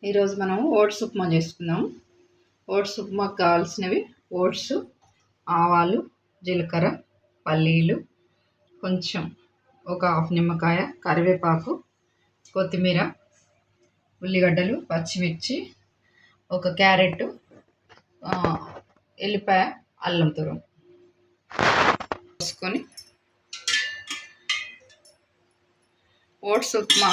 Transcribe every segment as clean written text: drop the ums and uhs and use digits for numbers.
ఈరోజు మనం ఓట్స్ ఉప్మా చేసుకుందాం. ఓట్స్ ఉప్మాకు కావాల్సినవి ఓట్స్, ఆవాలు, జీలకర్ర, పల్లీలు, కొంచెం ఒక హాఫ్ నిమ్మకాయ, కరివేపాకు, కొత్తిమీర, ఉల్లిగడ్డలు, పచ్చిమిర్చి, ఒక క్యారెట్, ఎల్లిపాయ, అల్లం తురుము వేసుకొని ఓట్స్ ఉప్మా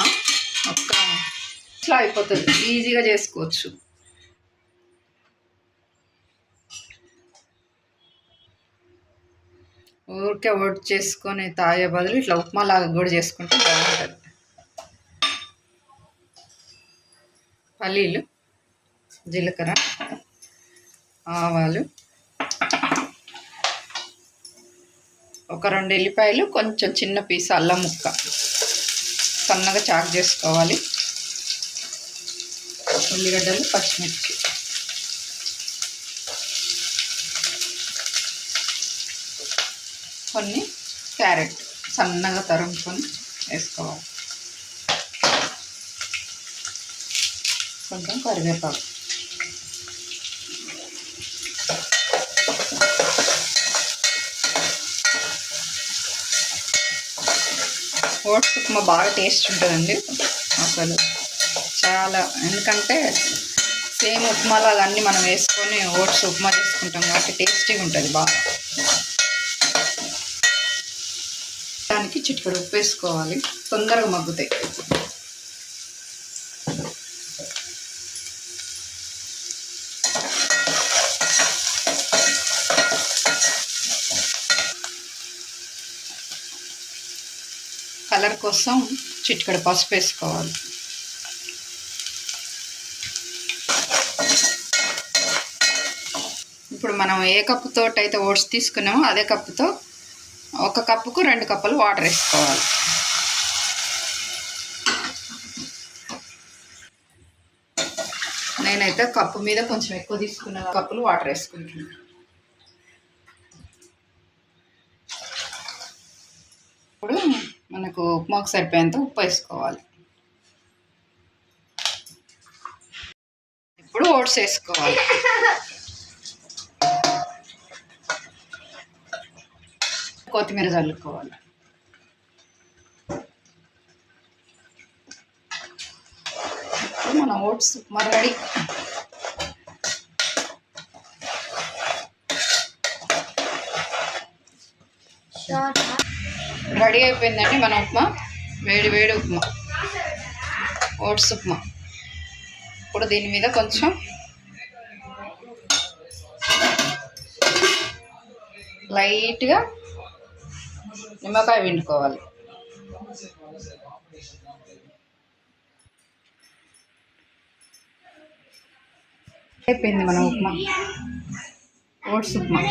ఇట్లా అయిపోతుంది. ఈజీగా చేసుకోవచ్చు. ఊరికే ఓట్స్ చేసుకొని తాగే బదులు ఇట్లా ఉప్మా లాగా కూడా చేసుకుంటే బాగుంటుంది. పల్లీలు, జీలకర్ర, ఆవాలు, ఒక 2 ఎల్లిపాయలు, కొంచెం చిన్న పీస్ అల్లం ముక్క సన్నగా చాక్ చేసుకోవాలి. ఉల్లిగడ్డలు, పచ్చిమిర్చి, కొన్ని క్యారెట్ సన్నగా తరుముకొని వేసుకోవాలి. కొంచెం కరివేపాకు, ఓట్స్ ఉప్మా బాగా టేస్ట్ ఉంటుందండి అసలు చాలా. ఎందుకంటే సేమ్ ఉప్మా లాగా అన్నీ మనం వేసుకొని ఓట్స్ ఉప్మా చేసుకుంటాం కాబట్టి టేస్టీగా ఉంటుంది బాగా. దానికి చిటికెడు ఉప్పు వేసుకోవాలి, తొందరగా మగ్గుతాయి. కలర్ కోసం చిటికెడు పసుపు వేసుకోవాలి. ఇప్పుడు మనం ఏ కప్పుతో అయితే ఓట్స్ తీసుకున్నామో అదే కప్పుతో 1 కప్పుకు 2 కప్పులు వాటర్ వేసుకోవాలి. నేనైతే కప్పు మీద కొంచెం ఎక్కువ తీసుకున్న కప్పులు వాటర్ వేసుకుంటున్నాను. ఇప్పుడు మనకు ఉప్మాకు సరిపోయేంత ఉప్పు వేసుకోవాలి. ఇప్పుడు ఓట్స్ వేసుకోవాలి. కొత్తిమీర చల్లుకోవాలి. ఇప్పుడు మన ఓట్స్ ఉప్మా రెడీ. రెడీ అయిపోయిందండి మన ఉప్మా. వేడి వేడి ఉప్మా, ఓట్స్ ఉప్మా. ఇప్పుడు దీని మీద కొంచెం లైట్గా నిమ్మకాయ పిండుకోవాలి. అయిపోయింది మన ఉప్మా, ఓట్స్ ఉప్మా.